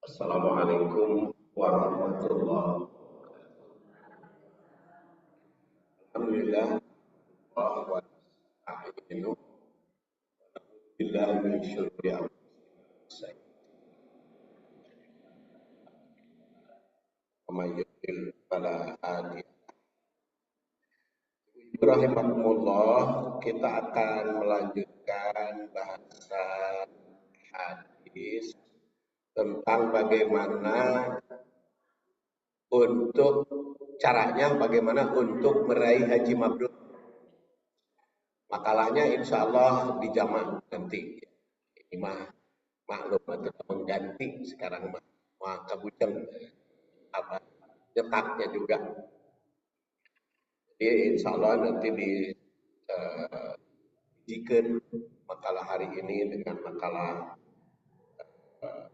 Assalamualaikum warahmatullahi wabarakatuh. Alhamdulillah wa nasta'inu billahi min syururi anfusina wa may yudlil fala hadiya. Rahimakumullah, kita akan melanjutkan bahasan hadis tentang bagaimana bagaimana untuk meraih haji mabrur. Makalahnya insya Allah di jamak nanti. Ini maklum atau mengganti sekarang mah kabujeng apa nyetaknya juga. Jadi insya Allah nanti dijikan makalah hari ini dengan makalah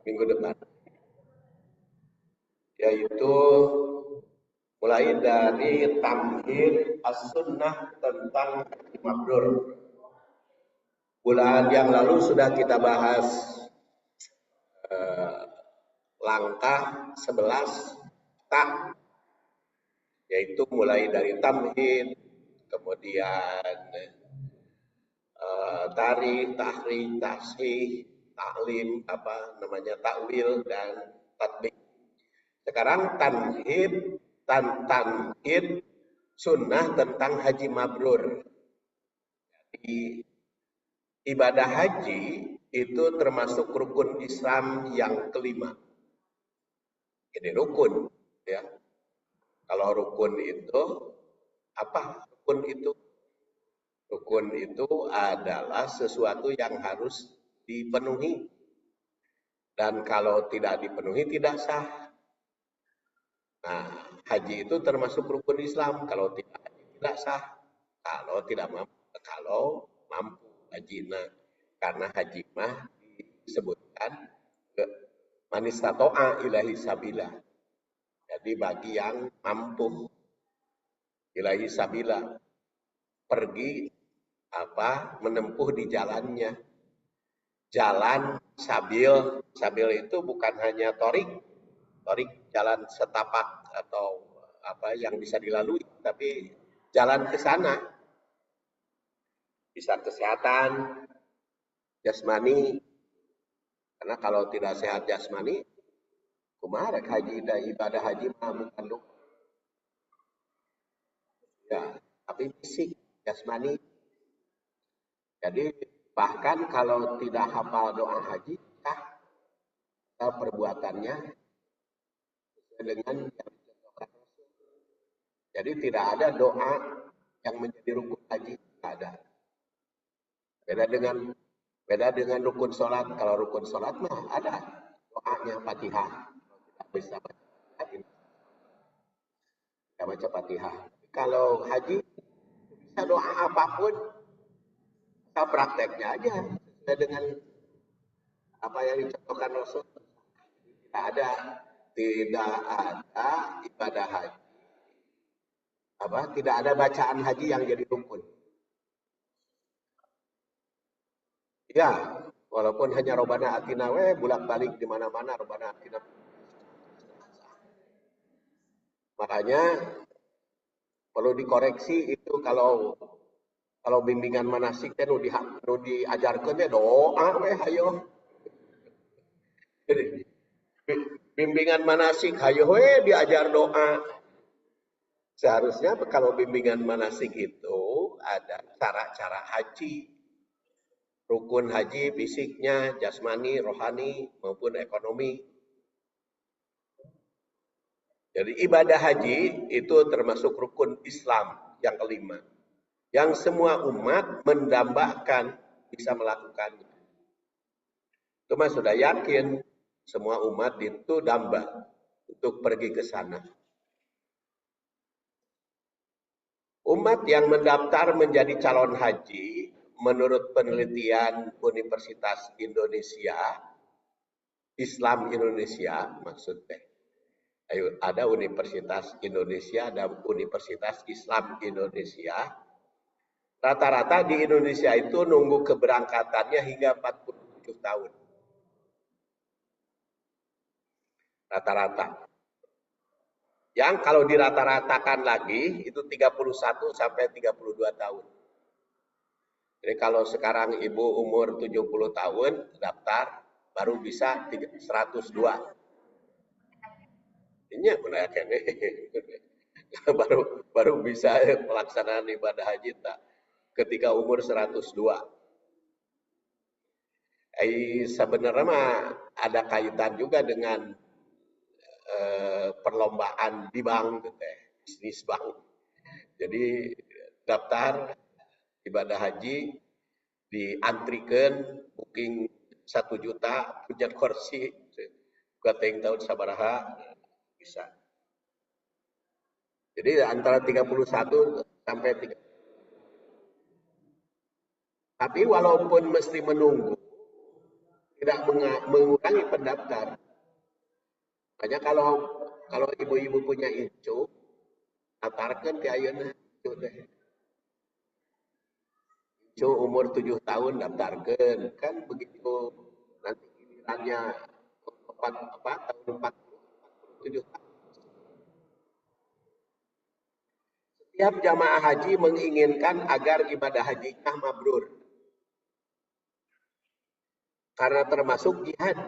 minggu depan, yaitu mulai dari tamhid as-sunnah tentang haji mabrur. Bulan yang lalu sudah kita bahas langkah 11 tak, yaitu mulai dari tamhid, kemudian tarikh, tahrik, tasih, taklim, takwil dan tatbik. Sekarang tamhid sunnah tentang haji mabrur. Jadi ibadah haji itu termasuk rukun Islam yang kelima. Ini rukun, ya. Kalau rukun itu apa? Rukun itu adalah sesuatu yang harus dipenuhi. Dan kalau tidak dipenuhi tidak sah. Nah, haji itu termasuk rukun Islam. Kalau tidak haji tidak sah. Kalau mampu haji. Nah, karena haji mah disebutkan man istata'a ilahi sabila. Jadi bagi yang mampu ilahi sabila, pergi menempuh di jalannya. Jalan sabil itu bukan hanya torik jalan setapak atau yang bisa dilalui, tapi jalan ke sana. Bisa kesehatan jasmani, karena kalau tidak sehat jasmani kumaha rek haji da ibadah haji mah bukan lupa. Ya, tapi fisik jasmani. Jadi bahkan kalau tidak hafal doa haji, perbuatannya dengan yang dicontohkan Rasul. Jadi tidak ada doa yang menjadi rukun haji, tidak ada. Beda dengan rukun sholat. Kalau rukun sholat mah ada doanya Fatihah. Tidak bisa baca Fatihah. Kalau haji bisa doa apapun, kita prakteknya aja sesuai dengan apa yang dicontohkan Rasul. Tidak ada ibadah haji, tidak ada bacaan haji yang jadi rukun. Ya, walaupun hanya robana atina bolak-balik di mana-mana robana atina. Makanya perlu dikoreksi itu kalau bimbingan manasik teh nu diajarkeun teh doa weh hayo. Jadi bimbingan manasik hayo we diajar doa. Seharusnya kalau bimbingan manasik itu ada cara-cara haji. Rukun haji fisiknya, jasmani, rohani maupun ekonomi. Jadi ibadah haji itu termasuk rukun Islam yang kelima. Yang semua umat mendambakan bisa melakukannya. Itu mah sudah yakin semua umat itu damba untuk pergi ke sana. Umat yang mendaftar menjadi calon haji menurut penelitian Universitas Indonesia, Islam Indonesia maksudnya. Ada Universitas Indonesia, ada Universitas Islam Indonesia. Rata-rata di Indonesia itu nunggu keberangkatannya hingga 47 tahun. rata-rata. Yang kalau dirata-ratakan lagi itu 31 sampai 32 tahun. Jadi kalau sekarang ibu umur 70 tahun daftar baru bisa 102. Ini menanyakan baru bisa pelaksanaan ibadah haji tak ketika umur 102. Sebenarnya mah ada kaitan juga dengan perlombaan di bank, bisnis bank. Jadi daftar ibadah haji diantrikan booking 1 juta punya kursi gateng tahun sabaraha bisa. Jadi antara 31 sampai 30. Tapi walaupun mesti menunggu tidak mengurangi pendaftar. Makanya kalau ibu-ibu punya incu, daftarkan ke ayeuna incu teh. Incu umur 7 tahun daftarkan, kan begitu nanti gilirannya tahun 47 tahun. Setiap jamaah haji menginginkan agar ibadah hajinya mabrur. Karena termasuk jihad.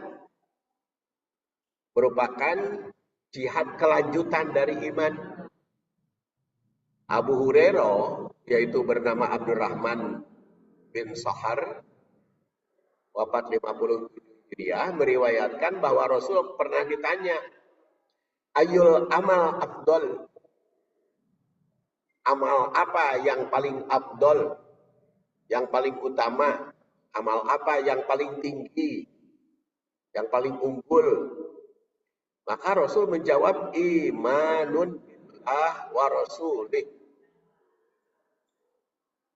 Merupakan jihad kelanjutan dari iman. Abu Hurairah, yaitu bernama Abdurrahman bin Sahar, wafat 57 Hijriah, meriwayatkan bahwa Rasul pernah ditanya, ayul amal afdol, amal apa yang paling afdol, yang paling utama, amal apa yang paling tinggi, yang paling unggul. Maka Rasul menjawab, imanun billah wa rasulih.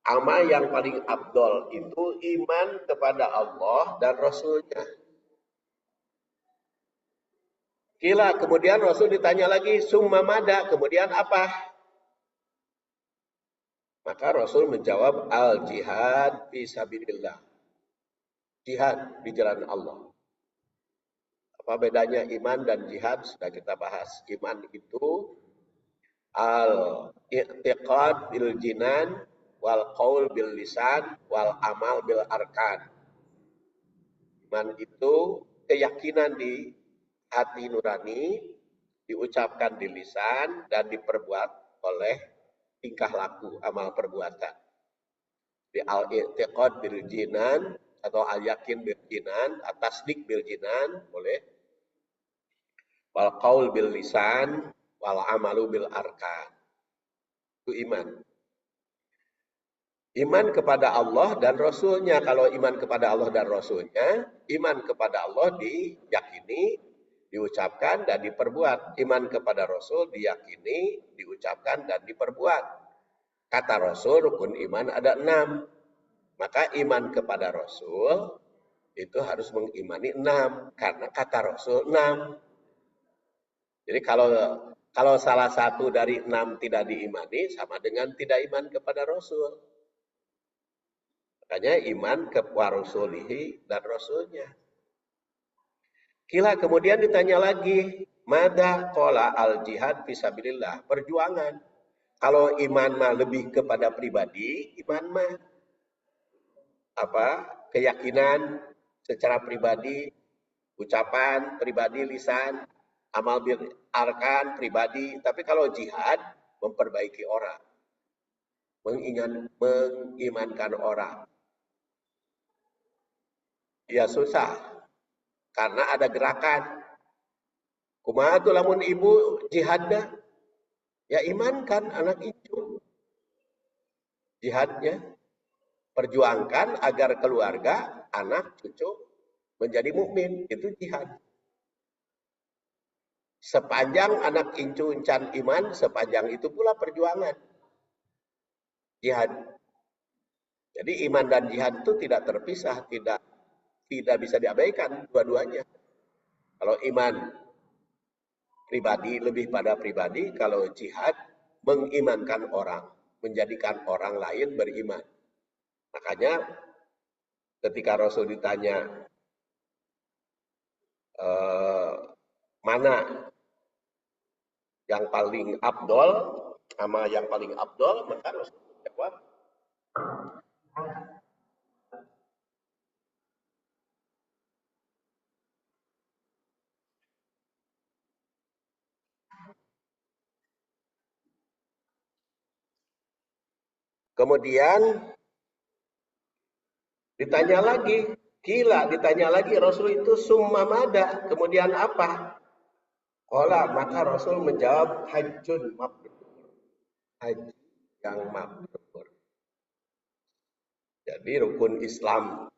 Amal yang paling afdol itu iman kepada Allah dan Rasulnya. Kila, kemudian Rasul ditanya lagi, summa mada, kemudian apa? Maka Rasul menjawab, al jihad fi sabilillah. Jihad di jalan Allah. Apa bedanya iman dan jihad? Sudah kita bahas. Iman itu al-i'tiqad bil jinan wal qaul bil lisan wal amal bil arkan. Iman itu keyakinan di hati nurani, diucapkan di lisan dan diperbuat oleh tingkah laku, amal perbuatan. Di al-i'tiqad bil jinan atau al-yakin bil jinan, at-tasdik bil jinan boleh. Wal qaul bil lisan wal amalu bil arkan. Itu iman. Iman kepada Allah dan Rasulnya. Kalau iman kepada Allah dan Rasulnya, iman kepada Allah diyakini, diucapkan, dan diperbuat. Iman kepada Rasul diyakini, diucapkan, dan diperbuat. Kata Rasul, rukun iman ada 6. Maka iman kepada Rasul itu harus mengimani 6. Karena kata Rasul 6. Jadi kalau salah satu dari 6 tidak diimani, sama dengan tidak iman kepada Rasul. Makanya iman kepada Rasulihi dan Rasulnya. Kila kemudian ditanya lagi, mada qala al jihad fisabilillah, perjuangan. Kalau iman mah lebih kepada pribadi, iman mah keyakinan secara pribadi, ucapan pribadi, lisan, amal bil arkan pribadi. Tapi kalau jihad memperbaiki orang, mengimankan orang. Ya susah, karena ada gerakan. Kumaha tuh lamun ibu jihadnya? Ya imankan anak itu. Jihadnya. Perjuangkan agar keluarga, anak, cucu menjadi mukmin. Itu jihad. Sepanjang anak incu encan iman, sepanjang itu pula perjuangan. Jihad. Jadi iman dan jihad itu tidak terpisah, tidak bisa diabaikan dua-duanya. Kalau iman pribadi lebih pada pribadi, kalau jihad mengimankan orang, menjadikan orang lain beriman. Makanya ketika Rasul ditanya mana yang paling abdol, sama yang paling abdol, maka Rasul jawab. Kemudian ditanya lagi, ditanya lagi Rasul itu summa mada, kemudian apa? Qala, maka Rasul menjawab hajjun mabrur. Haji yang mabrur. Jadi rukun Islam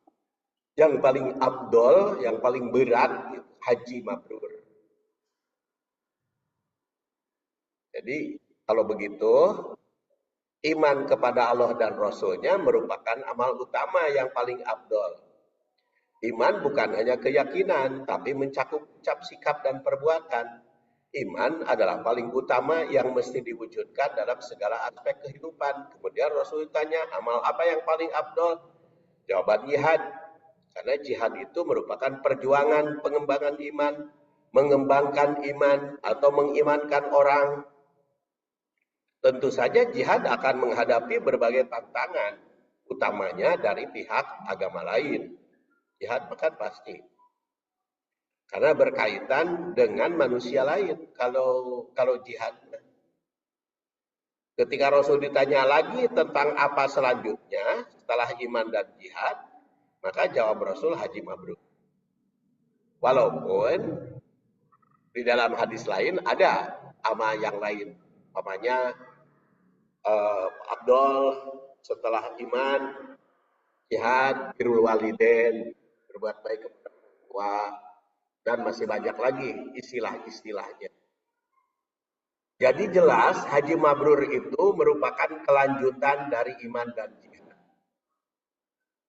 yang paling abdol, yang paling berat, haji mabrur. Jadi kalau begitu, iman kepada Allah dan Rasulnya merupakan amal utama yang paling abdol. Iman bukan hanya keyakinan, tapi mencakup ucap, sikap, dan perbuatan. Iman adalah paling utama yang mesti diwujudkan dalam segala aspek kehidupan. Kemudian Rasul tanya, amal apa yang paling abdol? Jawaban jihad. Karena jihad itu merupakan perjuangan pengembangan iman, mengembangkan iman, atau mengimankan orang. Tentu saja jihad akan menghadapi berbagai tantangan, utamanya dari pihak agama lain. Jihad bukan pasti. Karena berkaitan dengan manusia lain. Kalau jihad, ketika Rasul ditanya lagi tentang apa selanjutnya setelah iman dan jihad, maka jawab Rasul haji mabrur. Walaupun di dalam hadis lain ada amal yang lain, namanya abdol setelah iman, jihad, birrul walidain, berbuat baik kepada orang tua, dan masih banyak lagi istilah-istilahnya. Jadi jelas haji mabrur itu merupakan kelanjutan dari iman dan jihad.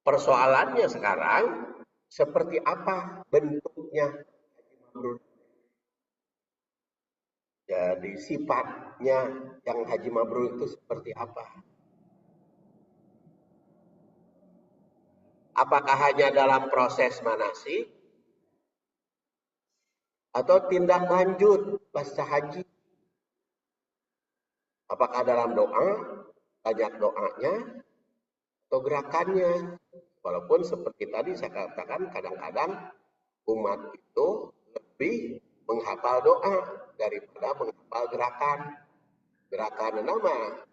Persoalannya sekarang, seperti apa bentuknya haji mabrur? Jadi sifatnya yang haji mabrur itu seperti apa? Apakah hanya dalam proses manasik atau tindak lanjut pasca haji? Apakah dalam doa, banyak doanya, atau gerakannya? Walaupun seperti tadi saya katakan, kadang-kadang umat itu lebih menghafal doa daripada menghafal gerakan. Gerakan nama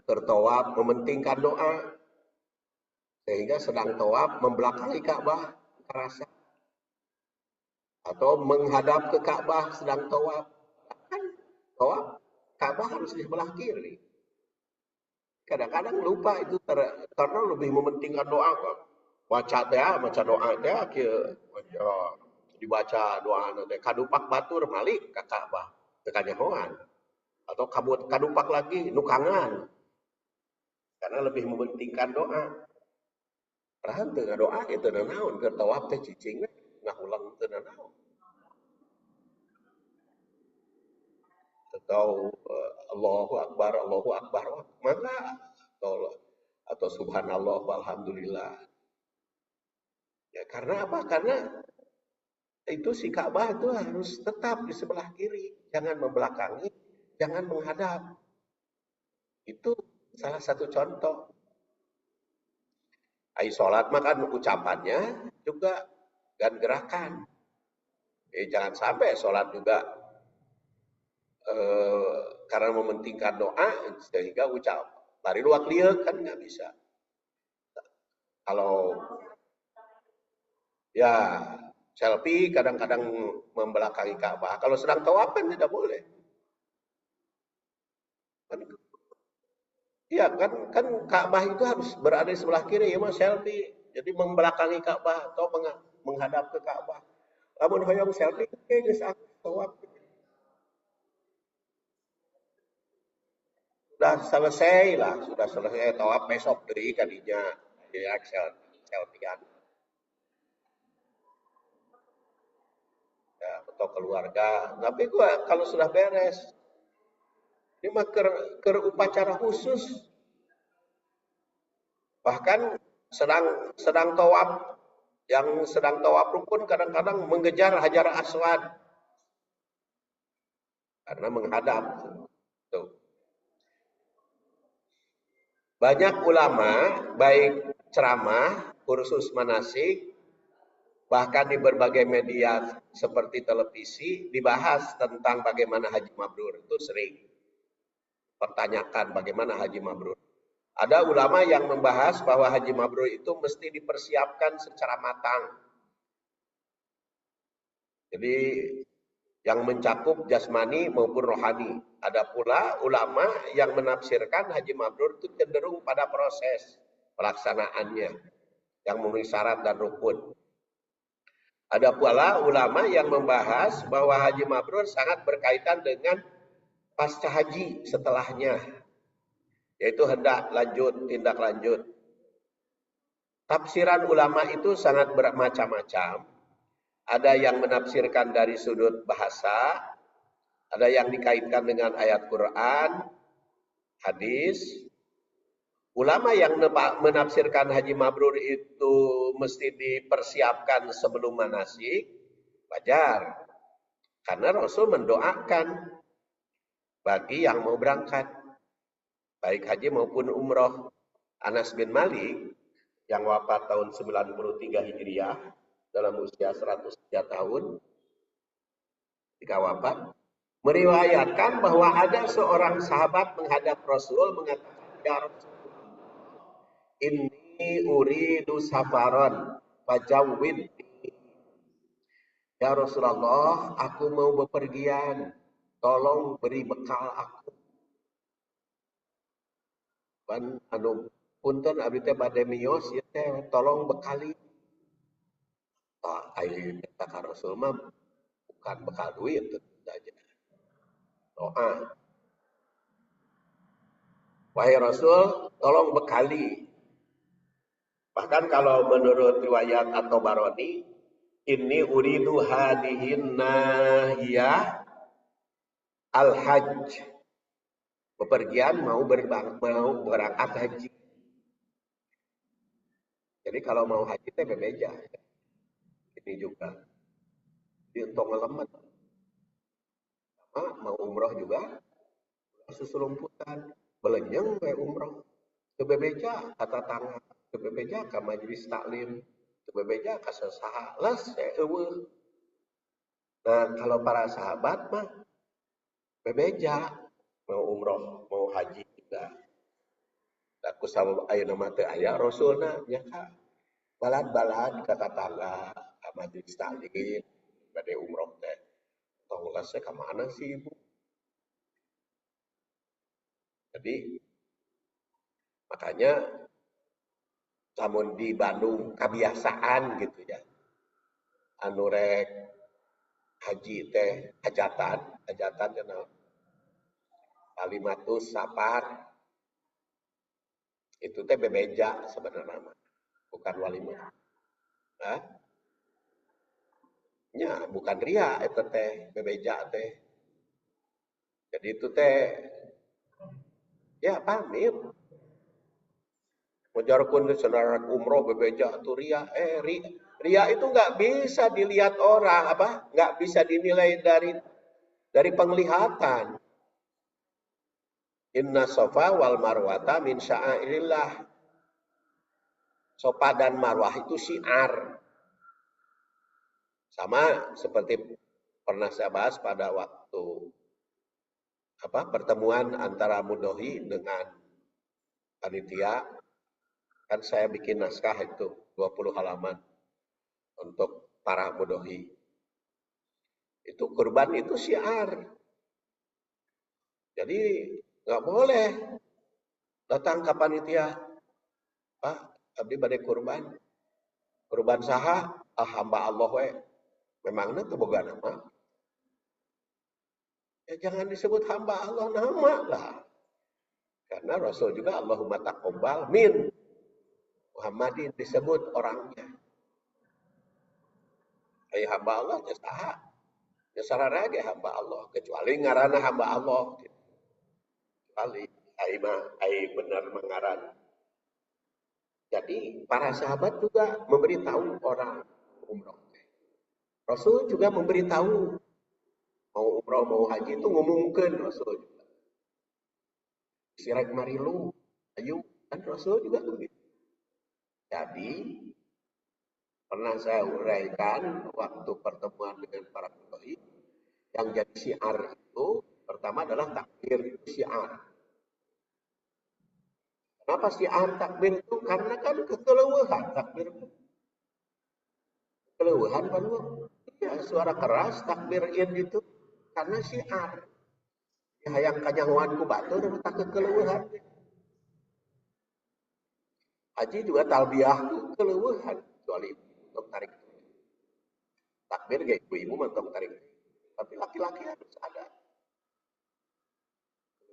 tertawab mementingkan doa, sehingga sedang tawaf membelakangi Ka'bah terasa, atau menghadap ke Ka'bah sedang tawaf. Kan tawaf Ka'bah harus di sebelah kiri. Kadang-kadang lupa itu karena lebih mementingkan doa. Baca doa dibaca doa nanti kadupak batur malik ke Ka'bah tekanyahoan, atau kadupak lagi nukangan, karena lebih mementingkan doa. Perhatian tengah doa itu naon keur tawaf teh cicing ngahulang teu naon. Atau Allahu Akbar mana atau subhanallah walhamdulillah. Ya karena apa? Karena itu si Ka'bah itu harus tetap di sebelah kiri, jangan membelakangi, jangan menghadap. Itu salah satu contoh. Ai sholat makan ucapannya juga dan gerakan. Jangan sampai sholat juga karena mementingkan doa sehingga ucap bari luak lieu kan nggak bisa. Kalau ya selfie kadang-kadang membelakangi Ka'bah, kalau sedang tawaf kan tidak boleh. Iya kan Ka'bah itu harus berada di sebelah kiri ya mas, selfie. Jadi membelakangi Ka'bah atau menghadap ke Ka'bah. Lamun hoyong selfie geus tawaf. Sudah selesai tawaf besok deui kadinya ya selfie-an. Ya, atau keluarga. Tapi gua kalau sudah beres, ini mah ke upacara khusus. Bahkan sedang tawaf Yang sedang tawaf rukun kadang-kadang mengejar Hajar Aswad karena menghadap. Tuh. Banyak ulama, baik ceramah, kursus manasik, bahkan di berbagai media seperti televisi, dibahas tentang bagaimana haji mabrur. Itu sering pertanyakan bagaimana haji mabrur. Ada ulama yang membahas bahwa haji mabrur itu mesti dipersiapkan secara matang. Jadi yang mencakup jasmani maupun rohani. Ada pula ulama yang menafsirkan haji mabrur itu cenderung pada proses pelaksanaannya yang memenuhi syarat dan rukun. Ada pula ulama yang membahas bahwa haji mabrur sangat berkaitan dengan pasca haji setelahnya, yaitu hendak lanjut, tindak lanjut. Tafsiran ulama itu sangat bermacam-macam. Ada yang menafsirkan dari sudut bahasa, ada yang dikaitkan dengan ayat Quran, hadis. Ulama yang menafsirkan haji mabrur itu mesti dipersiapkan sebelum manasik, wajar. Karena Rasul mendoakan bagi yang mau berangkat, baik haji maupun umroh. Anas bin Malik yang wafat tahun 93 Hijriah dalam usia 103 tahun, ketika wafat, meriwayatkan bahwa ada seorang sahabat menghadap Rasul mengatakan, "Ya Rasul, inni uridu safaran fajawwid." Ya Rasulullah, aku mau bepergian, tolong beri bekal aku. Pan anu punten abdi teh bade miyos ieu teh tolong bekali. Ai minta ka Rasul mah bukan bekal duit tentu saja. Doa. Wahai Rasul, tolong bekali. Bahkan kalau menurut riwayat atau Baroni, inni uridu hadihin nahiyah al-hajj. Bepergian mau berangkat haji. Jadi kalau mau haji teh bebeja. Ini juga. Di untuk ngelemet. Mau umroh juga susulumputan. Belenyeng we umroh. Kebebeja kata tangga. Kebebeja ke majelis taklim. Kebebeja ke sesaha. Les eueuh. Nah kalau para sahabat mah bebeja. Mau umroh, mau haji juga. Aku sama ayeuna mah teu aya rasulna nya ka. Balad-balad ka tetangga, ka majelis taklim, bade umroh teh. Tong les ka mana sih ibu? Jadi makanya lamun di Bandung kebiasaan gitu ya. Anu rek haji teh hajatan, hajatan cenah kalimatus sapar itu teh bebeja sebenarnya mah, bukan walimah. Hah? Nya bukan ria eta teh bebeja teh. Jadi itu teh ya pamit. Wajarpun saudara umroh bebeja tuh ria, ria itu nggak bisa dilihat orang apa, nggak bisa dinilai dari penglihatan. Inna sofa wal marwata min sya'airillah. Sofa dan marwah itu syiar. Sama seperti pernah saya bahas pada waktu pertemuan antara Mudohi dengan panitia. Kan saya bikin naskah itu 20 halaman untuk para Mudohi. Itu kurban itu syiar. Jadi nggak boleh datang ke panitia. Pak, abdi bade kurban. Kurban saha? Hamba Allah we. Memangnya teu boga nama. Ya jangan disebut hamba Allah nama lah. Karena Rasul juga Allahumma taqabbal min Muhammadin disebut orangnya. Ai hamba Allah teh saha? Ya sararea ge hamba Allah, kecuali ngaranna hamba Allah. Kecuali ai mah ai bener mengaran. Jadi para sahabat juga memberitahu orang umroh. Rasul juga memberitahu mau umroh mau haji itu ngomongkan Rasul juga. Sirek marilu, ayo kan Rasul juga begitu. Jadi pernah saya uraikan waktu pertemuan dengan para kiai yang jadi syiar itu pertama adalah takbir syiar. Kenapa syiar takbir itu? Karena kan kekeluhan takbir itu. Keluhan kan ya, suara keras takbir itu karena syiar. Ya, yang kanyanguan ku batur tak kekeluhan. Haji juga talbiyah keluhan kecuali untuk tarik. Takbir gak ibu-ibu mentok tarik. Tapi laki-laki harus ada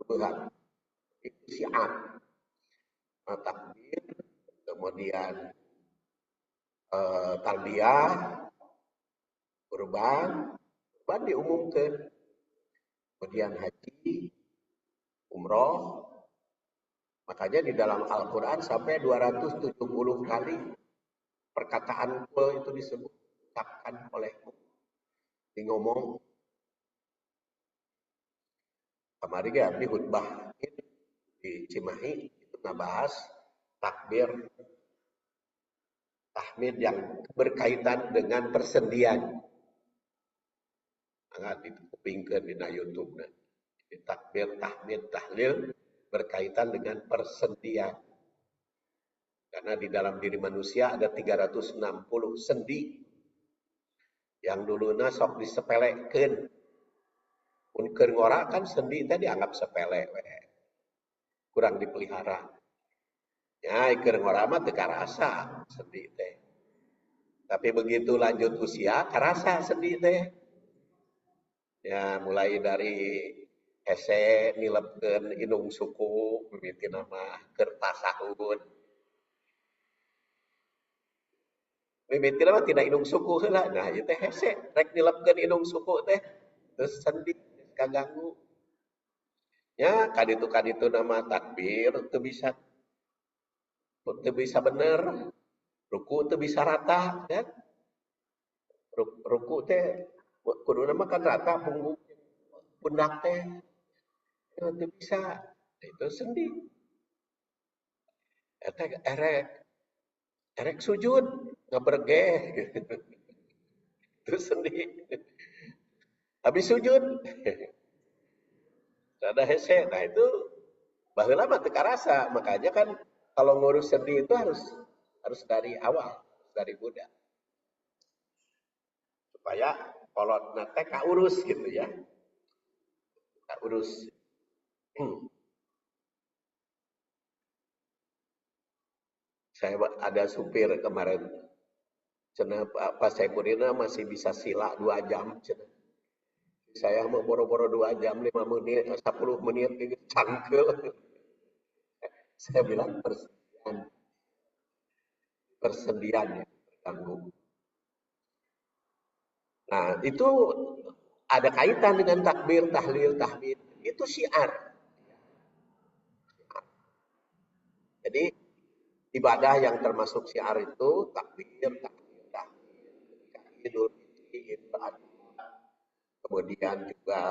keluhan. Itu syiar. Takbir, kemudian talbiyah, kurban diumumkan. Kemudian haji, umroh. Makanya di dalam Al-Quran sampai 270 kali perkataan kul itu disebut, ucapkan olehmu. Di ngomong. Kemarin ya di khutbah di Cimahi itu ngebahas takbir tahmid yang berkaitan dengan persendian. Sangat dikupingkan di YouTube. Takbir, tahmid, tahlil berkaitan dengan persendian. Karena di dalam diri manusia ada 360 sendi yang dulunya sok disepelekan. Keur ngora kan sendi teh dianggap sepele we. Kurang dipelihara. Ya, keur ngora mah teu karasa sendi teh. Tapi begitu lanjut usia karasa sendi teh. Ya, mulai dari hese nilepkeun inung suku mimiti nama keur tasahud. Mimiti nama tina inung suku heula. Nah, ieu teh hese rek nilepkeun inung suku teh terus sendi kaganggu. Ya, kaditu nama takbir teu bisa bener. Ruku teu bisa rata kan. Ruku teh kudu nama kan rata punggung pundak teh teu bisa. Itu sendi. Eta erek sujud ngabergeh itu sendi. Habis sujud ada hese. Nah itu baheula mah teu karasa. Makanya kan kalau ngurus sendi itu harus dari awal, dari muda. Supaya kolotna teh kaurus gitu ya. Kaurus. Saya ada supir kemarin. Cenah pas saya kurina masih bisa sila 2 jam cenah. Saya mau boro-boro 2 jam 5 menit 10 menit cangkel. Saya bilang persendian ya terganggu. Nah, itu ada kaitan dengan takbir, tahlil, tahmid. Itu syiar. Jadi ibadah yang termasuk syiar itu takbir, tahmid, Idul Fitri, Idul Adha, kemudian juga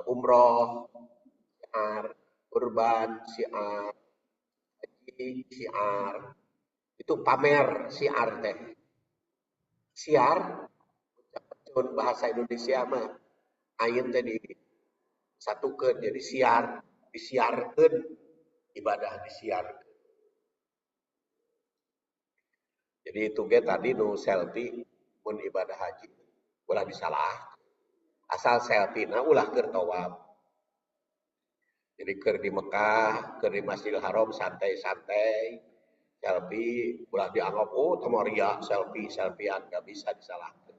umroh, syiar, kurban, syiar, haji, syiar. Itu pamer syiar teh. Syiar bahasa Indonesia mah ayin teh disatukeun jadi siar, disiarkeun ibadah disiarkeun. Jadi itu ge tadi nu selfie mun ibadah haji ulah disalah. Asal selfie na ulah keur tawaf. Jadi keur di Mekah, keur di Masjidil Haram santai-santai. Selfie ulah dianggap oh tamaria selfie-selfiean gak bisa disalahkan.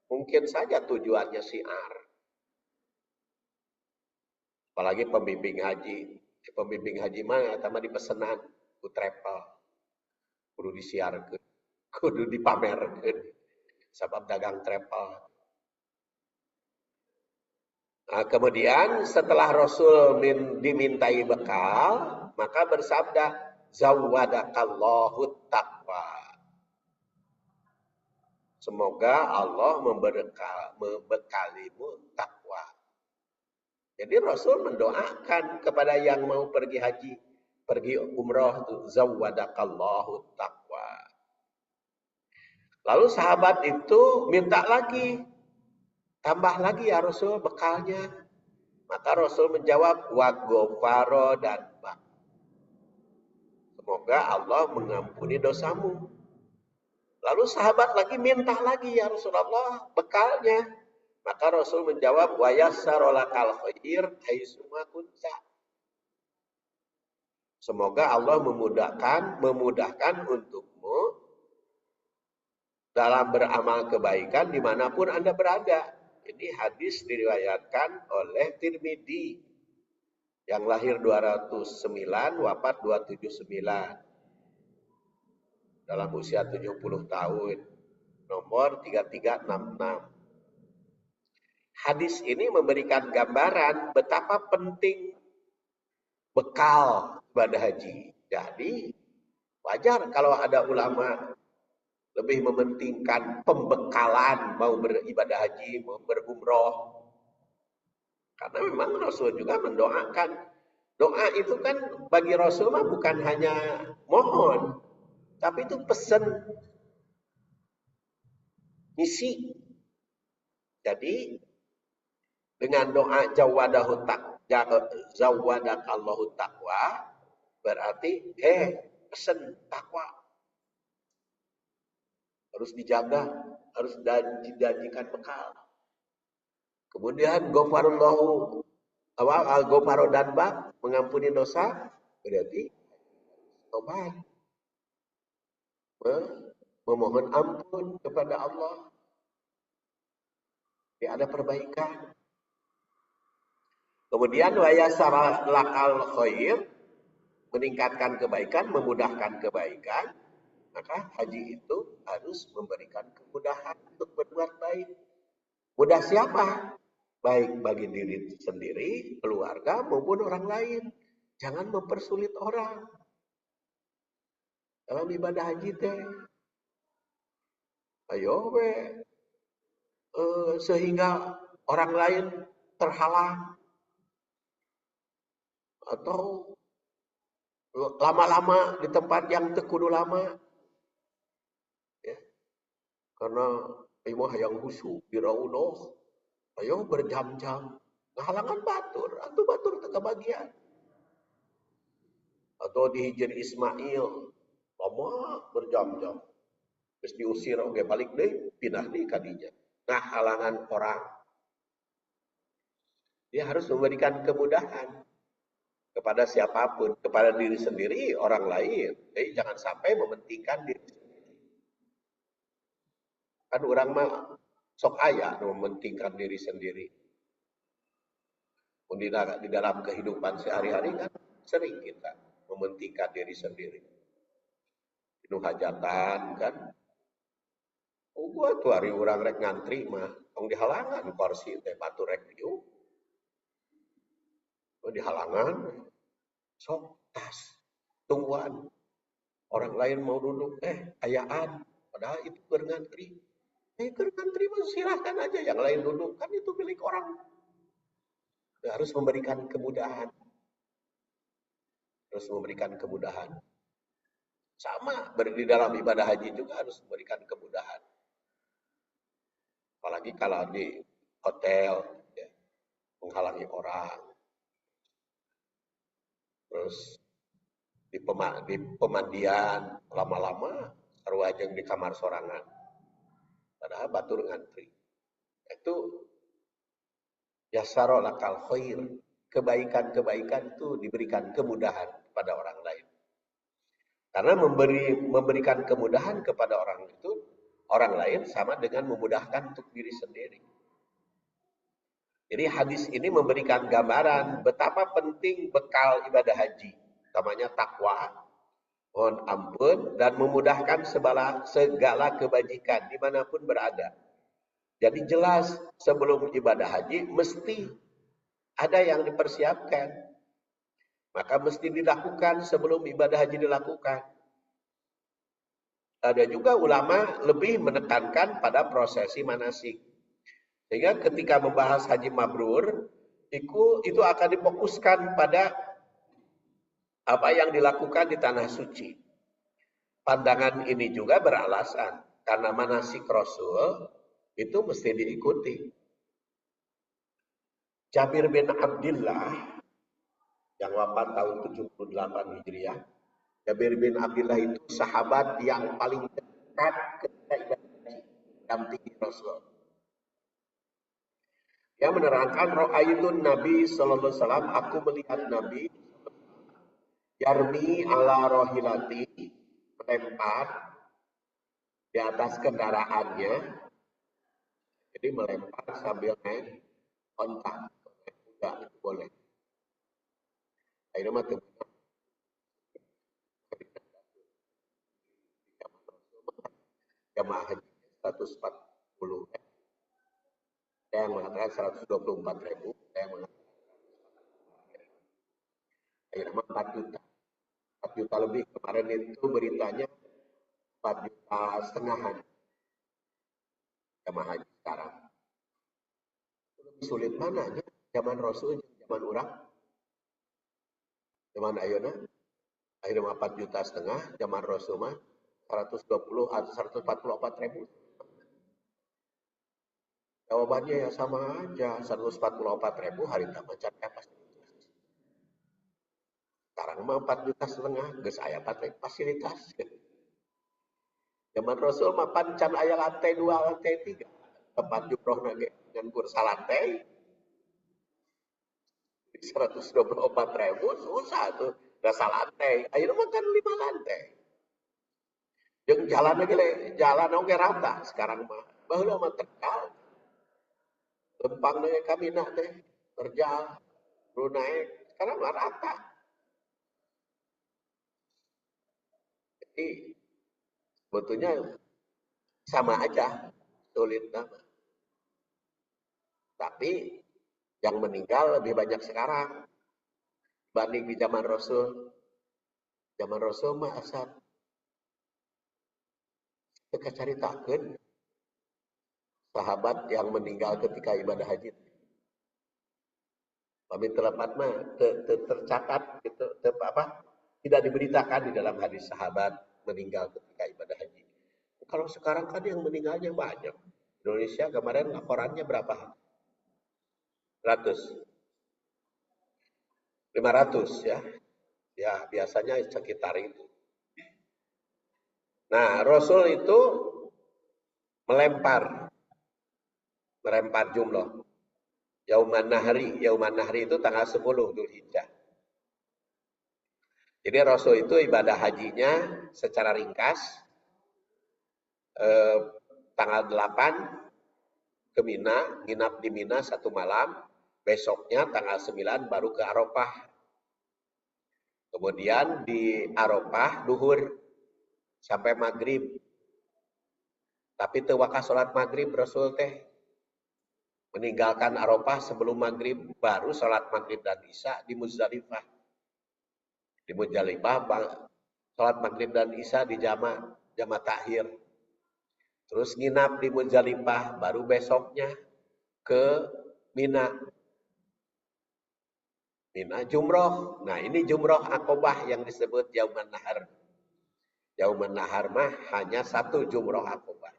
Mungkin saja tujuannya syiar. Apalagi pembimbing haji. Pembimbing haji mah eta mah dipesenan ku travel. Kudu disiarkeun, kudu dipamerkeun. Sabab dagang travel. Nah, kemudian setelah Rasul dimintai bekal, maka bersabda, zawadakallahu taqwa. Semoga Allah membekalimu takwa. Jadi Rasul mendoakan kepada yang mau pergi haji, pergi umrah itu zawadakallahu taqwa. Lalu sahabat itu minta lagi, tambah lagi ya Rasul bekalnya. Maka Rasul menjawab wa ghafara dan semoga Allah mengampuni dosamu. Lalu sahabat lagi minta lagi ya Rasulullah bekalnya. Maka Rasul menjawab wa yassara lakal khair haitsuma kunta. Semoga Allah memudahkan untukmu dalam beramal kebaikan dimanapun Anda berada. Ini hadis diriwayatkan oleh Tirmidzi yang lahir 209, wafat 279. Dalam usia 70 tahun, nomor 3366. Hadis ini memberikan gambaran betapa penting bekal ibadah haji. Jadi wajar kalau ada ulama lebih mementingkan pembekalan mau beribadah haji, mau berumroh. Karena memang Rasul juga mendoakan. Doa itu kan bagi Rasul mah bukan hanya mohon, tapi itu pesan misi. Jadi dengan doa zawadakallahu taqwa berarti pesan takwa harus dijaga, harus dijanjikan bekal. Kemudian ghafarallahu ghafaro danba mengampuni dosa berarti tobat. Memohon ampun kepada Allah. Ya, ada perbaikan. Kemudian wa yassara lakal khair meningkatkan kebaikan, memudahkan kebaikan. Maka haji itu harus memberikan kemudahan untuk berbuat baik. Mudah siapa? Baik bagi diri sendiri, keluarga maupun orang lain. Jangan mempersulit orang. Dalam ibadah haji teh. Ayo sehingga orang lain terhalang. Atau lama-lama di tempat yang tekudu lama. Ya. Karena imah yang khusyuk di Raudhah, ayo berjam-jam ngahalangan batur, atau batur teu kebagian. Atau di Hijr Ismail, lama berjam-jam. Terus diusir oke balik deh, pindah di kadinya. Nah, halangan orang. Dia harus memberikan kemudahan kepada siapapun, kepada diri sendiri, orang lain. Jadi jangan sampai mementingkan diri sendiri. Kan orang mah sok aya mementingkan diri sendiri. Di dalam kehidupan sehari-hari kan sering kita mementingkan diri sendiri. Inu hajatan kan. Gua tuh hari orang rek ngantri mah, tong dihalangan kursi teh batu rek diu. Di halangan, sok tas, tungguan. Orang lain mau duduk, ayaan. Padahal itu berngantri. Berngantri mah silahkan aja yang lain duduk. Kan itu milik orang. Harus memberikan kemudahan. Harus memberikan kemudahan. Sama, di dalam ibadah haji juga harus memberikan kemudahan. Apalagi kalau di hotel, ya, menghalangi orang. Terus di pemandian lama-lama sarua jeung di kamar sorangan. Padahal batur ngantri. Itu yassara lakal khair. Kebaikan-kebaikan itu diberikan kemudahan kepada orang lain. Karena memberikan kemudahan kepada orang lain sama dengan memudahkan untuk diri sendiri. Jadi hadis ini memberikan gambaran betapa penting bekal ibadah haji. Namanya takwa, mohon ampun, dan memudahkan segala kebajikan dimanapun berada. Jadi jelas sebelum ibadah haji mesti ada yang dipersiapkan. Maka mesti dilakukan sebelum ibadah haji dilakukan. Ada juga ulama lebih menekankan pada prosesi manasik. Sehingga ketika membahas haji mabrur, itu akan difokuskan pada apa yang dilakukan di tanah suci. Pandangan ini juga beralasan karena manasik Rasul itu mesti diikuti. Jabir bin Abdullah yang wafat tahun 78 Hijriah. Jabir bin Abdullah itu sahabat yang paling dekat ketika ibadah dampingi Rasul. Dia menerangkan ra'aitun Nabi sallallahu alaihi wasallam, aku melihat Nabi yarmi ala rohilati, melempar di atas kendaraannya, jadi melempar sambil naik onta, naik kuda itu boleh. Akhirnya mah jamaah haji 140, ada yang mengatakan 124.000, ada yang mengatakan akhirnya 4 juta. 4 juta lebih. Kemarin itu beritanya 4 juta setengahan jamaah haji sekarang. Lebih sulit mananya? Zaman Rasul, zaman orang, zaman ayeuna, akhirnya 4 juta setengah, zaman Rasul mah 120 atau 144.000. Jawabannya ya sama aja, 144.000 hari tamat pasti. Sekarang mah 4 juta setengah, geus aya fasilitas. Zaman Rasul mah pancan aya lantai 2, lantai 3. Tempat jumroh nage dengan kursa lantai. 124.000 susah tuh, rasa lantai. Akhirnya mah kan 5 lantai. Yang jalan lagi jalan oke rata sekarang mah. Baheula mah Tegal. Lempang nage Kamina teh, terjal, lu naik. Sekarang mah rata. Jadi sebetulnya sama aja sulit nama. Tapi yang meninggal lebih banyak sekarang dibanding di zaman Rasul. Zaman Rasul mah asal teka caritakeun sahabat yang meninggal ketika ibadah haji. Pami telepat mah tercatat gitu, tidak diberitakan di dalam hadis sahabat meninggal ketika ibadah haji. Kalau sekarang kan yang meninggalnya banyak. Indonesia kemarin laporannya berapa? 100. 500 ya. Ya, biasanya sekitar itu. Nah, Rasul itu melempar jumlah. Yauman Nahri itu tanggal 10 Dzulhijjah. Jadi Rasul itu ibadah hajinya secara ringkas tanggal 8 ke Mina, nginap di Mina 1 malam, besoknya tanggal 9 baru ke Arafah. Kemudian di Arafah duhur sampai maghrib. Tapi teu waka salat maghrib Rasul teh. Meninggalkan Arafah sebelum maghrib, baru salat maghrib dan isya di Muzdalifah. Di Muzdalifah salat maghrib dan isya di jama takhir. Terus nginap di Muzdalifah, baru besoknya ke Mina. Mina jumroh. Nah ini jumroh Aqobah yang disebut Yauman Nahar. Yauman Nahar mah hanya 1 jumroh Aqobah.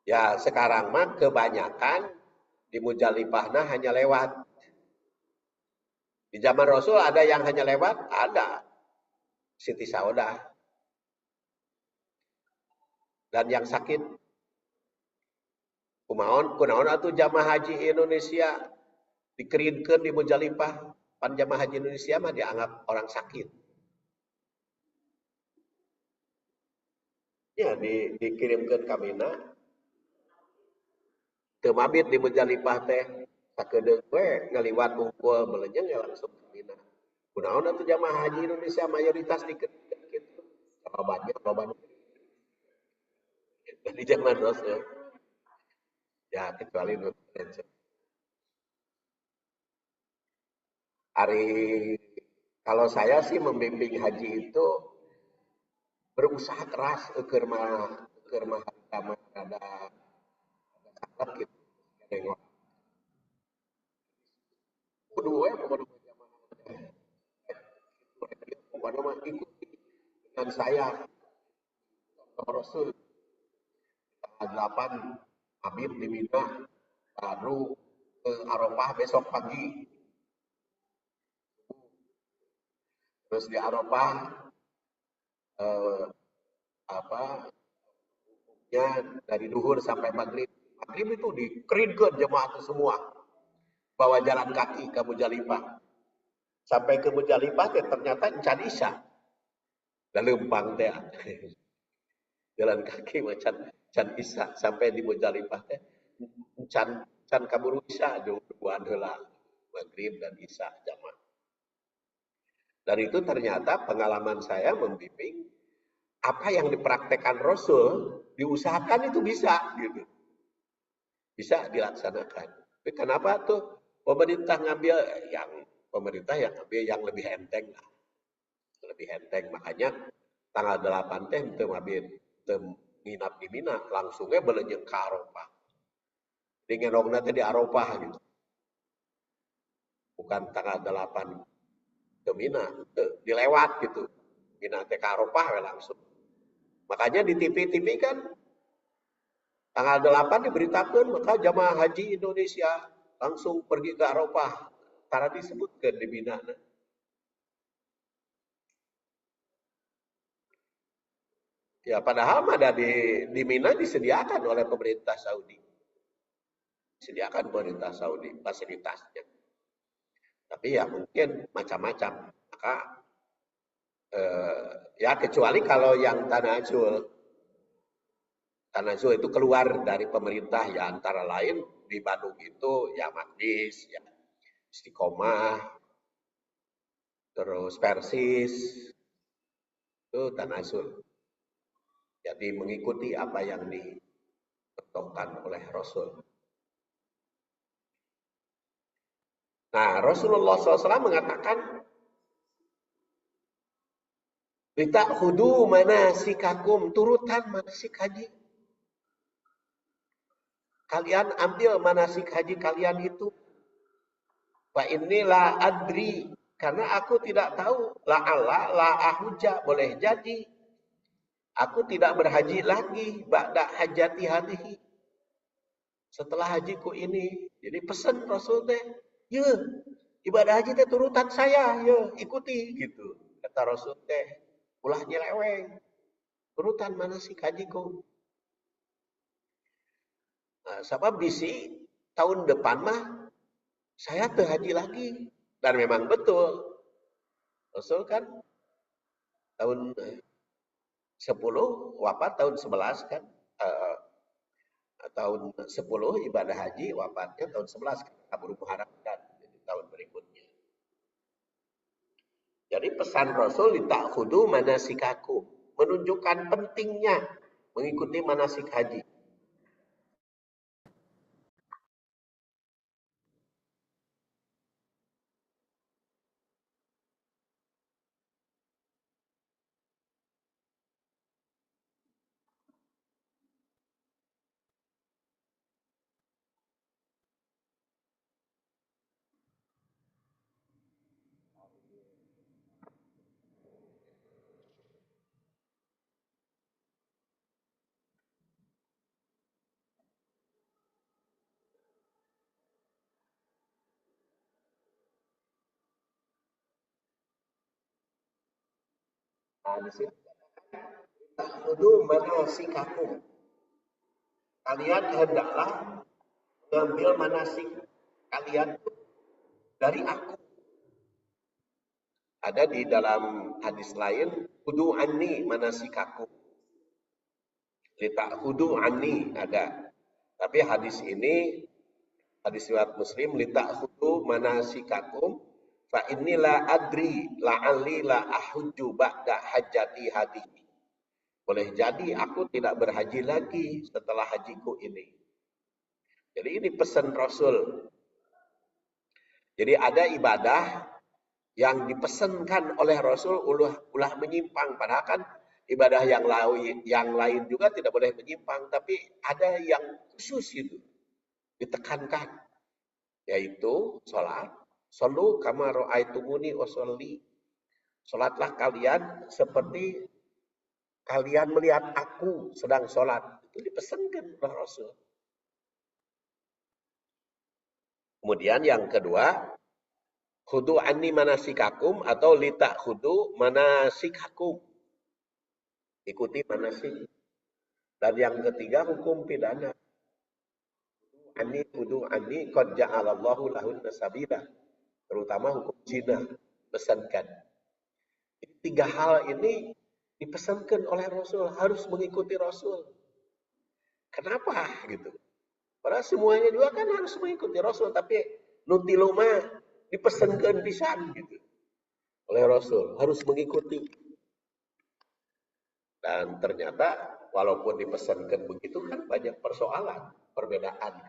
Ya sekarang mah kebanyakan di Muzdalifah hanya lewat. Di zaman Rasul ada yang hanya lewat, ada. Siti Saudah. Dan yang sakit, kunaon atuh jamaah haji Indonesia dikeringkeun di Muzdalifah. Pan jamaah haji Indonesia mah dianggap orang sakit. Ya dikirimkeun ka Mina. Teu mabit di Muzdalifah teh. Sakedeung we ngaliwat unggul melenyeng ya langsung ke Mina. Kunaon atuh jamaah haji Indonesia mayoritas dikeringkeun kitu. Jawabannya di zaman Rasul. Ya kecuali Kalau saya sih membimbing haji itu berusaha keras keur mah ada salah gitu. Nengok kudu we kudu pokoknya mah ikuti dengan saya Rasul tanggal 8 Habib di Mina baru ke Arafah besok pagi. Terus di Arafah eh, apa ya dari duhur sampai maghrib. Maghrib itu dikeringkeun jemaah itu semua. Bawa jalan kaki ke Muzdalifah. Sampai ke Muzdalifah ternyata encan Isya. Leumpang teh. Jalan kaki macam can Isya sampai di Muzdalifah teh encan can kaburu Isya dua heula. Maghrib dan Isya jamaah. Dari itu ternyata pengalaman saya membimbing apa yang dipraktekkan Rasul diusahakan itu bisa gitu. Bisa dilaksanakan. Tapi kenapa tuh pemerintah ngambil yang ngambil yang lebih enteng lah. Lebih enteng makanya tanggal 8 teh teu ngambil teu nginap di Mina, langsungnya belenyeng ka Arafah. Di ngenongna teh di Arafah gitu. Bukan tanggal 8 ke Mina, dilewat gitu. Mina teh ka Arafah we langsung. Makanya di TV-TV kan tanggal 8 diberitakan maka jamaah haji Indonesia langsung pergi ke Arafah. Tara disebutkan di Mina. Ya padahal ada di Mina disediakan oleh pemerintah Saudi. Disediakan pemerintah Saudi fasilitasnya. Tapi ya mungkin macam-macam. Maka ya kecuali kalau yang Tanah Azul itu keluar dari pemerintah ya antara lain di Bandung itu ya Magdis, ya Istiqomah, terus Persis, itu Tanah Azul. Jadi mengikuti apa yang ditetapkan oleh Rasul. Nah, Rasulullah SAW mengatakan, "Bita hudu manasikakum, turutan manasik haji. Kalian ambil manasik haji kalian itu. Wa inilah adri, karena aku tidak tahu. La Allah, la ahuja, boleh jadi. Aku tidak berhaji lagi, ba'da hajati hadihi. Setelah hajiku ini." Jadi pesan Rasul teh, "Ya, ibadah haji teh turutan saya, ya, ikuti." Gitu. Kata Rasul teh, ulah nyeleweng. Turutan manasik hajiku. Nah, sebab bisi tahun depan mah saya teu haji lagi. Dan memang betul. Rasul kan tahun 10 wafat tahun 11 kan. Tahun 10 ibadah haji wafatnya tahun 11 kabur Muharram kan jadi tahun berikutnya. Jadi pesan Rasul litakhudu manasikakum menunjukkan pentingnya mengikuti manasik haji. Nah, di sini litakhudu manasikakum. Kalian hendaklah mengambil manasik kalian dari aku. Ada di dalam hadis lain, hudu anni manasikakum. Litakhudu anni ada. Tapi hadis ini hadis riwayat Muslim litakhudu manasikakum fa inilah adri la'alli la ahujju ba'da hajjati hadihi. Boleh jadi aku tidak berhaji lagi setelah hajiku ini. Jadi ini pesan Rasul. Jadi ada ibadah yang dipesankan oleh Rasul ulah menyimpang, padahal kan ibadah yang lain juga tidak boleh menyimpang, tapi ada yang khusus itu ditekankan, yaitu sholat. Sholu kama ra'aitumuni usolli. Sholatlah kalian seperti kalian melihat aku sedang sholat. Itu dipesankan oleh Rasul. Kemudian yang kedua, khudu anni manasikakum atau lita khudu manasikakum. Ikuti manasik. Dan yang ketiga, hukum pidana. Khudu anni qad ja'alallahu lahun sabila. Terutama hukum zina. Pesankan. Tiga hal ini dipesankan oleh Rasul. Harus mengikuti Rasul. Kenapa? Gitu. Padahal semuanya juga kan harus mengikuti Rasul. Tapi nutiluma dipesankan pisan gitu oleh Rasul, harus mengikuti. Dan ternyata walaupun dipesankan begitu kan banyak persoalan, perbedaan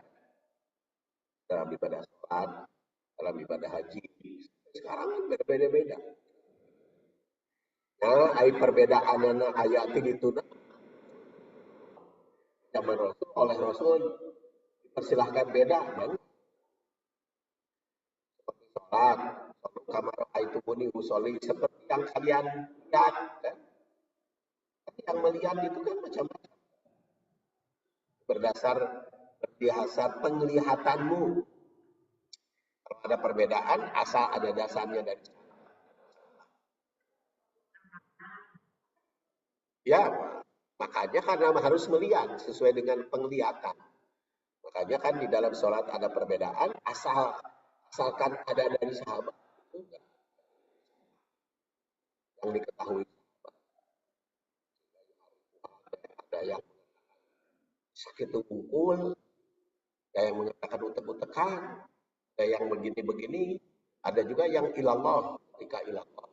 dalam ibadah sholat, dalam ibadah haji. Sekarang kan berbeda-beda. Nah, perbedaan ayat itu zaman Rasul, oleh Rasul dipersilahkan beda, seperti sholat, kamar itu muni usolli, seperti yang kalian lihat, kan? Yang melihat itu kan macam-macam. Berdasar penglihatanmu. Kalau ada perbedaan, asal ada dasarnya dari sana. Ya, makanya karena harus melihat sesuai dengan penglihatan. Makanya kan di dalam sholat ada perbedaan, asalkan ada dari sahabat. Yang diketahui. Ada yang sakit pukul, ada yang mengatakan utek-utekan, ada yang begini-begini, ada juga yang ilallah, ketika ilallah.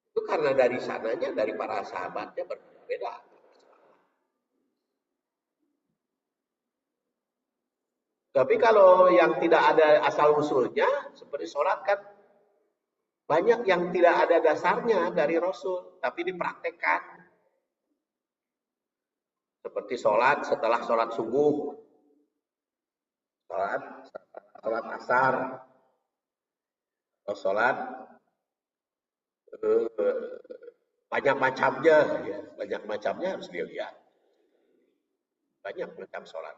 Itu karena dari sananya, dari para sahabatnya berbeda. Tapi kalau yang tidak ada asal usulnya, seperti sholat kan, banyak yang tidak ada dasarnya dari Rasul, tapi dipraktekkan. Seperti sholat setelah sholat subuh, sholat asar, atau sholat banyak macamnya, ya. Banyak macamnya harus dilihat. Banyak macam sholat.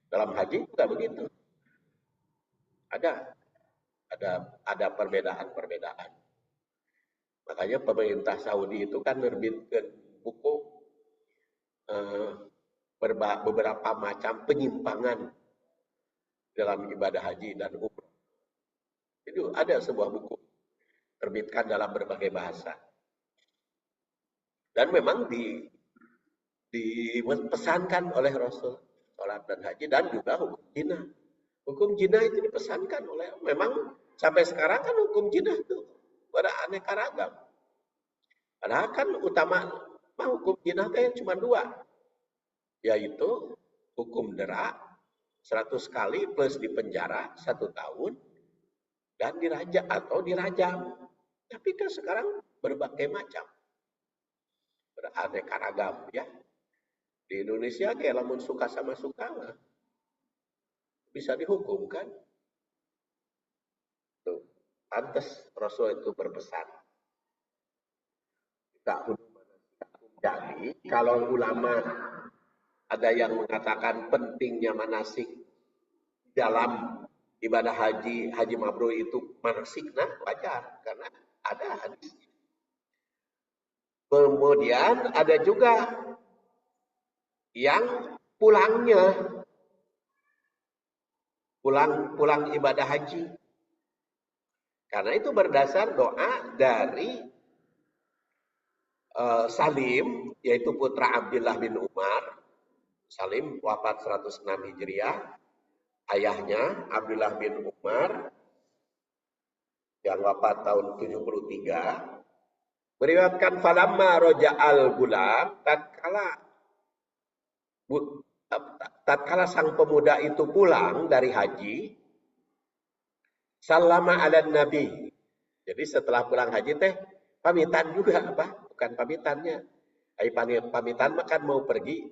Dalam haji juga begitu. Ada perbedaan-perbedaan. Makanya pemerintah Saudi itu kan menerbitkan buku beberapa macam penyimpangan dalam ibadah haji dan umrah. Itu ada sebuah buku terbitkan dalam berbagai bahasa. Dan memang dipesankan oleh Rasul sholat dan haji dan juga hukum zina. Hukum zina itu dipesankan oleh, memang sampai sekarang kan hukum zina itu pada aneka ragam. Padahal kan utama hukum zina itu cuma dua, yaitu hukum dera 100 kali plus dipenjara 1 tahun dan dirajam atau dirajam. Tapi kan sekarang berbagai macam, beraneka ragam ya. Di Indonesia kayak lamun suka sama suka mah bisa dihukum kan. Tuh, pantas Rasul itu berpesan. Jadi kalau ulama ada yang mengatakan pentingnya manasik dalam ibadah haji mabrur itu manasik, nah wajar karena ada hadis. Kemudian ada juga yang pulang ibadah haji. Karena itu berdasar doa dari Salim, yaitu putra Abdullah bin Umar. Salim wafat 106 Hijriah. Ayahnya Abdullah bin Umar yang wafat tahun 73. Meriwayatkan falamma roja'al gulam, tatkala sang pemuda itu pulang dari haji, sallama ala nabi, Jadi setelah pulang haji teh pamitan juga apa? Bukan pamitannya. Ai pamitan makan mau pergi,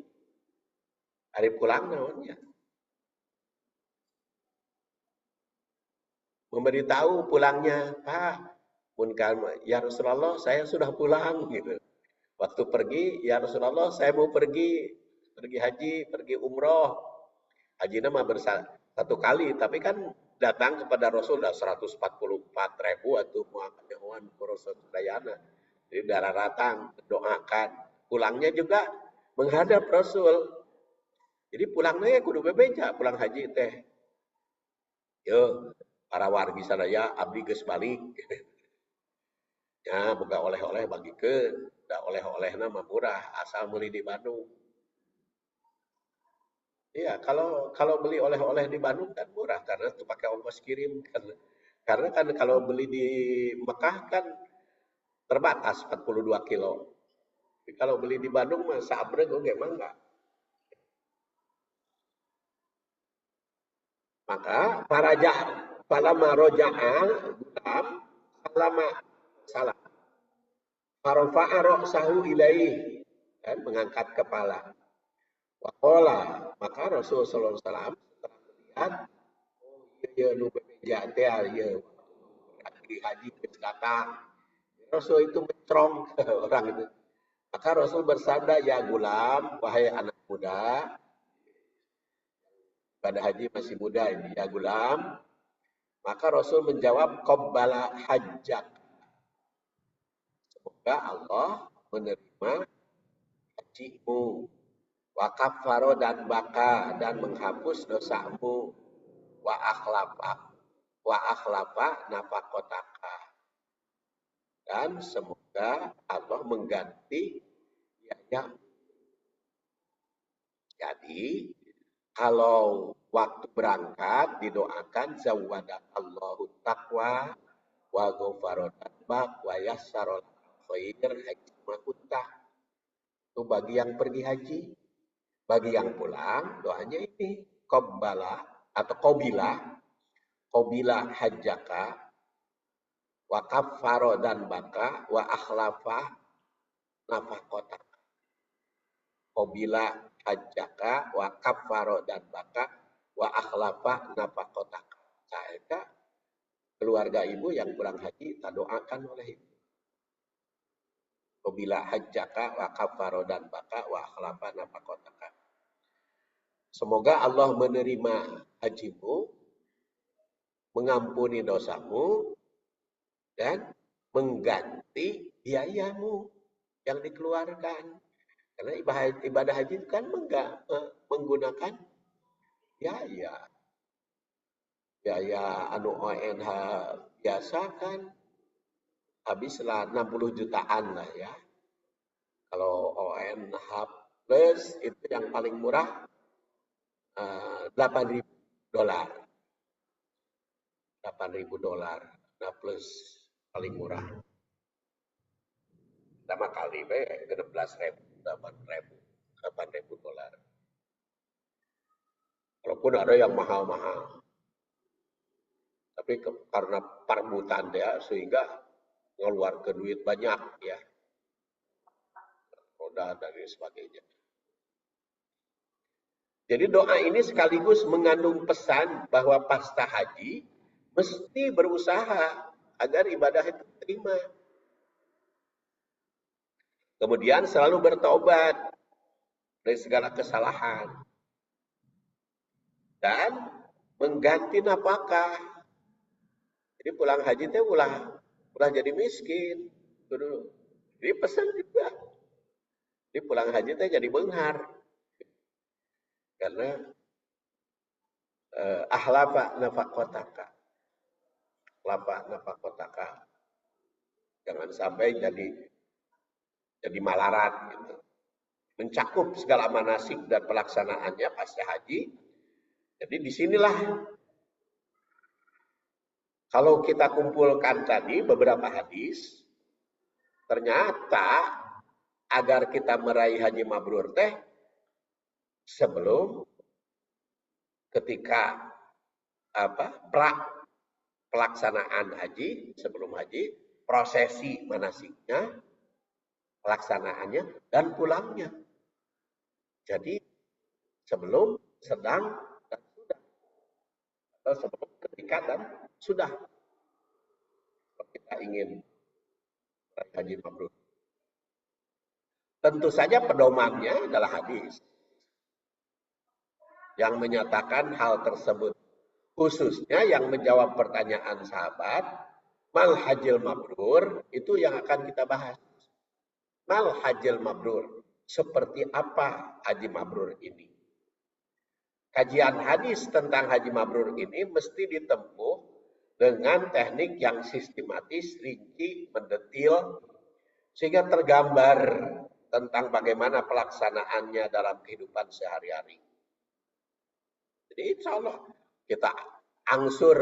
hari pulang namanya. Memberitahu pulangnya, Pak, ya Rasulullah saya sudah pulang gitu. Waktu pergi, ya Rasulullah saya mau pergi haji, pergi umroh. Haji nama satu kali, tapi kan datang kepada Rasul sudah 144.000 atau muakan Rasul Dayana. Jadi darah datang, doakan. Pulangnya juga menghadap Rasul. Jadi pulangnya kudu bebeja, pulang haji teh. Yo, para wargi sadaya abdi geus balik. Ya, boga oleh-oleh bagikeun. Da oleh-olehna mah murah, asal meuli di Bandung. Iya, kalau beli oleh-oleh di Bandung kan murah karena itu pakai ongkos kirim kan. Karena kan kalau beli di Mekah kan terbatas 42 kilo. Tapi kalau beli di Bandung mah sabreg oge mangga. Maka para maroja'a gulam salama salah. Farofa'a ra'sahu ilaih kan mengangkat kepala. Waqala maka Rasul sallallahu alaihi wasallam setelah melihat ieu nu bebeja teh ieu haji geus datang. Rasul itu mencerong orang itu. Maka Rasul bersabda, ya gulam, wahai anak muda, pada haji masih muda ini, ya gulam. Maka Rasul menjawab, qabbala hajjak. Semoga Allah menerima hajimu. Wa kaffaro dan baka dan menghapus dosamu. Wa akhlapa nafakotaka. Dan semoga Allah mengganti biaya. Jadi kalau waktu berangkat didoakan zawadakallahu taqwa wa ghafaradan bak wa yassarul khair haitsu kuntah. Itu bagi yang pergi haji. Bagi yang pulang doanya ini qabbala atau qabila hajjaka wa kaffaro dan baka wa akhlafa nafaqata. Qabila hajjaka wa kaffaro dan baka wa akhlafa nafaqataka. Saya keluarga ibu yang pulang haji tak doakan oleh ibu. Qabila hajjaka wa kaffaro dan baka wa akhlafa nafaqataka. Semoga Allah menerima hajimu, mengampuni dosamu, dan mengganti biayamu yang dikeluarkan. Karena ibadah haji itu kan menggunakan biaya. Biaya anu ONH biasa kan habislah 60 jutaan lah ya. Kalau ONH plus itu yang paling murah $8.000. $8.000. Nah plus paling murah. Pertama kali $16.000, $8.000. Walaupun ada yang mahal-mahal. Tapi karena perbutan dia sehingga ngeluarkan duit banyak ya. Roda dan sebagainya. Jadi doa ini sekaligus mengandung pesan bahwa pasca haji mesti berusaha agar ibadah itu diterima. Kemudian selalu bertobat dari segala kesalahan. Dan mengganti napakah. Jadi pulang haji itu ulah jadi miskin. Jadi pesan juga. Jadi pulang haji itu jadi benghar. Karena ahlafa nafakotaka. Ahlafa nafakotaka. Jangan sampai jadi malarat gitu. Mencakup segala manasik dan pelaksanaannya pasca haji. Jadi disinilah kalau kita kumpulkan tadi beberapa hadis, ternyata agar kita meraih haji mabrur teh sebelum ketika pelaksanaan haji, sebelum haji, prosesi manasiknya, pelaksanaannya, dan pulangnya. Jadi sebelum, sedang, dan sudah. Atau sebelum, ketika, dan sudah. Kalau kita ingin haji mabrur. Tentu saja pedomannya adalah hadis yang menyatakan hal tersebut. Khususnya yang menjawab pertanyaan sahabat, mal hajil mabrur, itu yang akan kita bahas. Mal hajil mabrur, seperti apa haji mabrur ini? Kajian hadis tentang haji mabrur ini mesti ditempuh dengan teknik yang sistematis, rinci, mendetil, sehingga tergambar tentang bagaimana pelaksanaannya dalam kehidupan sehari-hari. Jadi insya Allah kita angsur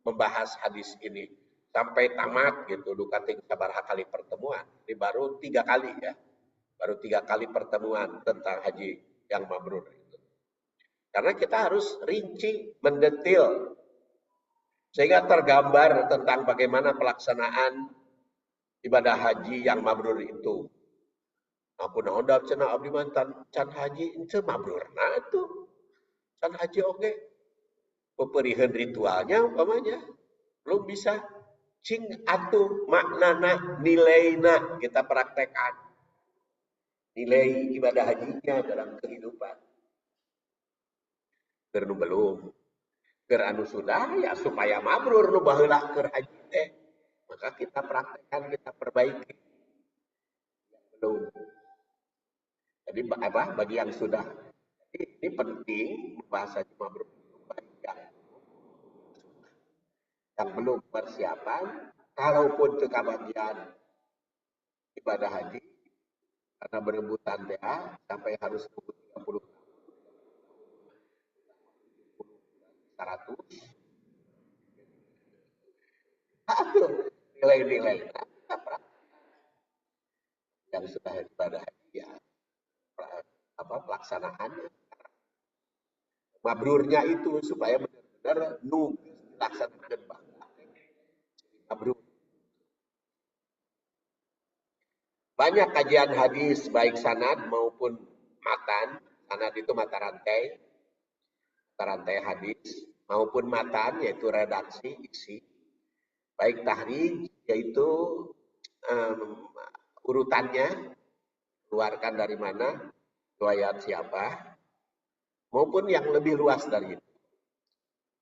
membahas hadis ini sampai tamat gitu. Dukating sabaraha kali pertemuan. Ini baru 3 kali ya. Baru 3 kali pertemuan tentang haji yang mabrur itu. Karena kita harus rinci, mendetil, sehingga tergambar tentang bagaimana pelaksanaan ibadah haji yang mabrur itu. Ampun ondap cenah abdi mantan can haji ente mabrur. Nah itu can haji oge. Peperihan ritualnya umpamanya belum bisa cing atuh maknana nilaina kita praktekkan. Nilai ibadah hajinya dalam kehidupan. Keur nu belum, keur anu sudah ya supaya mabrur nu baheula keur haji teh. Maka kita praktekkan, kita perbaiki. Belum. Jadi bagi yang sudah. Ini penting bahasa haji mabrur bagi yang belum persiapan, kalaupun kebagian ibadah haji karena berebutan TA sampai harus 30 100 aduh nilai-nilai yang sudah ibadah haji ya pelaksanaannya mabrurnya itu supaya benar-benar dilaksanakan mabrur. Banyak kajian hadis baik sanad maupun matan. Sanad itu mata rantai hadis, maupun matan yaitu redaksi isi. Baik tahrij yaitu urutannya, keluarkan dari mana, riwayat siapa, maupun yang lebih luas dari itu.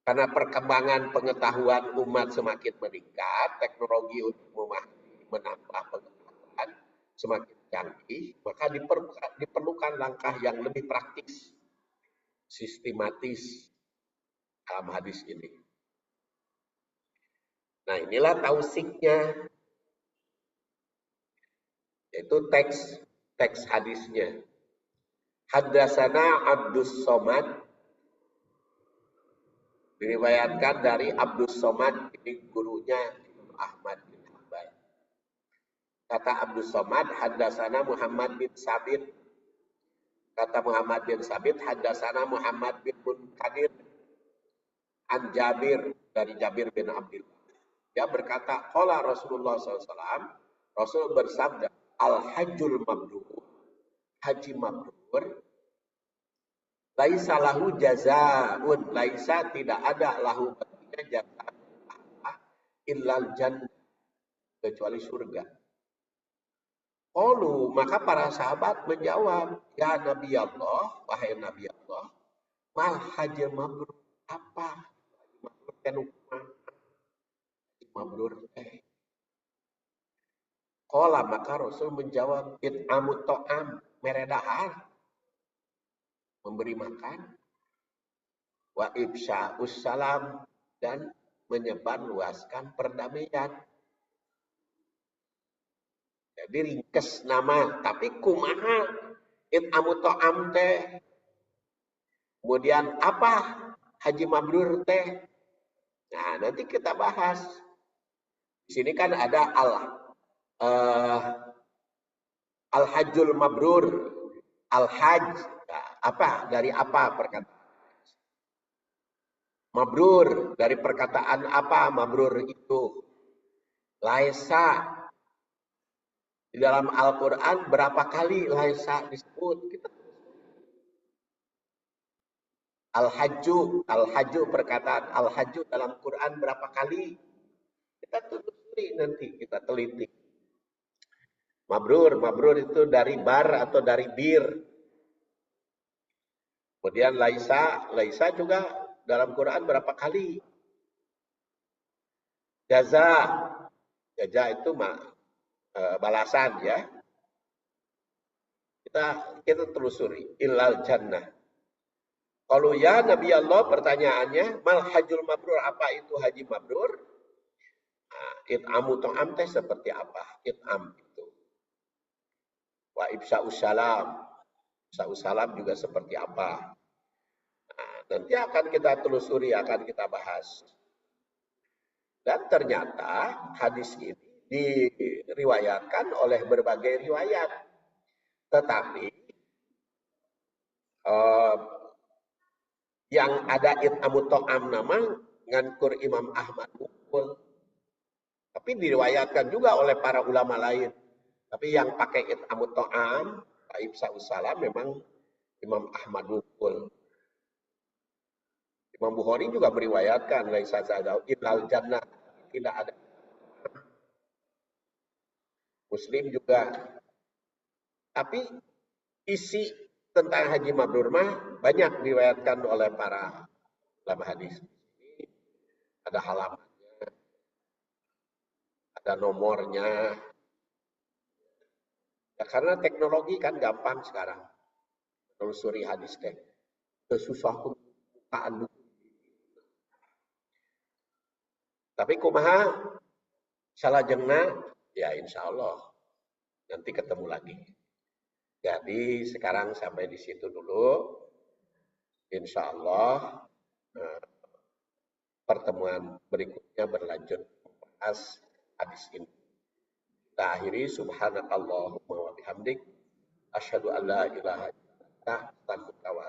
Karena perkembangan pengetahuan umat semakin meningkat, teknologi untuk menambah pengetahuan semakin canggih, maka diperlukan langkah yang lebih praktis, sistematis dalam hadis ini. Nah inilah tausiknya, yaitu teks hadisnya. Haddatsana Abdus Somad, diriwayatkan dari Abdus Somad, ini gurunya Imam Ahmad bin Hanbal. Kata Abdus Somad, haddatsana Muhammad bin Sabit. Kata Muhammad bin Sabit, haddatsana Muhammad bin Munkadir an Jabir, dari Jabir bin Abdullah. Dia berkata, qala Rasulullah SAW, Rasul bersabda, al-hajjul mabrur, haji mabrur, laisa lahu jazaun, laisa tidak ada lahu baginya jaza illal jannah, kecuali surga. Qalu, maka para sahabat menjawab, ya Nabi Allah, wahai Nabi Allah, mal haji mabrur, apa? Mabrur kan mabrur Qala, maka Rasul menjawab, it'amut to'am, meredahar, memberi makan, wa ifsya'us salam, dan menyebarluaskan perdamaian. Jadi ringkes nama, tapi kumaha it'amut to'am teh. Kemudian apa haji mabrur teh? Nah, nanti kita bahas. Di sini kan ada al-hajjul mabrur, al-hajj, apa dari apa perkataan? Mabrur, dari perkataan apa mabrur itu? Laisa. Di dalam Al-Quran berapa kali laisa disebut? Al-Hajju perkataan Al-Hajju dalam Quran berapa kali? Kita telusuri nanti, kita teliti. Mabrur itu dari bar atau dari bir. Kemudian laisa juga dalam Quran berapa kali? Jaza itu balasan ya. Kita telusuri. Illal jannah. Kalau ya Nabi Allah pertanyaannya, mal hajjul mabrur, apa itu haji mabrur? Nah, it'amu ta'am teh seperti apa? It'am itu. Wa ibsa'us salam. Ibsa'us salam juga seperti apa? Nah, nanti akan kita telusuri, akan kita bahas. Dan ternyata hadis ini diriwayatkan oleh berbagai riwayat. Tetapi yang ada it'amu ta'am nama ngankur Imam Ahmad Bukul. Tapi diriwayatkan juga oleh para ulama lain. Tapi yang pakai it'amu ta'am, ibsa'us salam memang Imam Ahmad Bukul. Imam Bukhari juga meriwayatkan laisa sa'adau illal jannah, tidak ada. Muslim juga. Tapi isi tentang haji mabrur mah banyak diriwayatkan oleh para ulama hadis. Ada halamannya, ada nomornya. Ya, karena teknologi kan gampang sekarang. Telusuri hadis teh. Susah bukaan. Tapi kumaha salah jengna, ya insya Allah nanti ketemu lagi. Jadi sekarang sampai di situ dulu. Insya Allah pertemuan berikutnya berlanjut membahas hadis ini. Kita akhiri subhanakallahumma wa bihamdik asyhadu an la ilaha illa anta astaghfiruka wa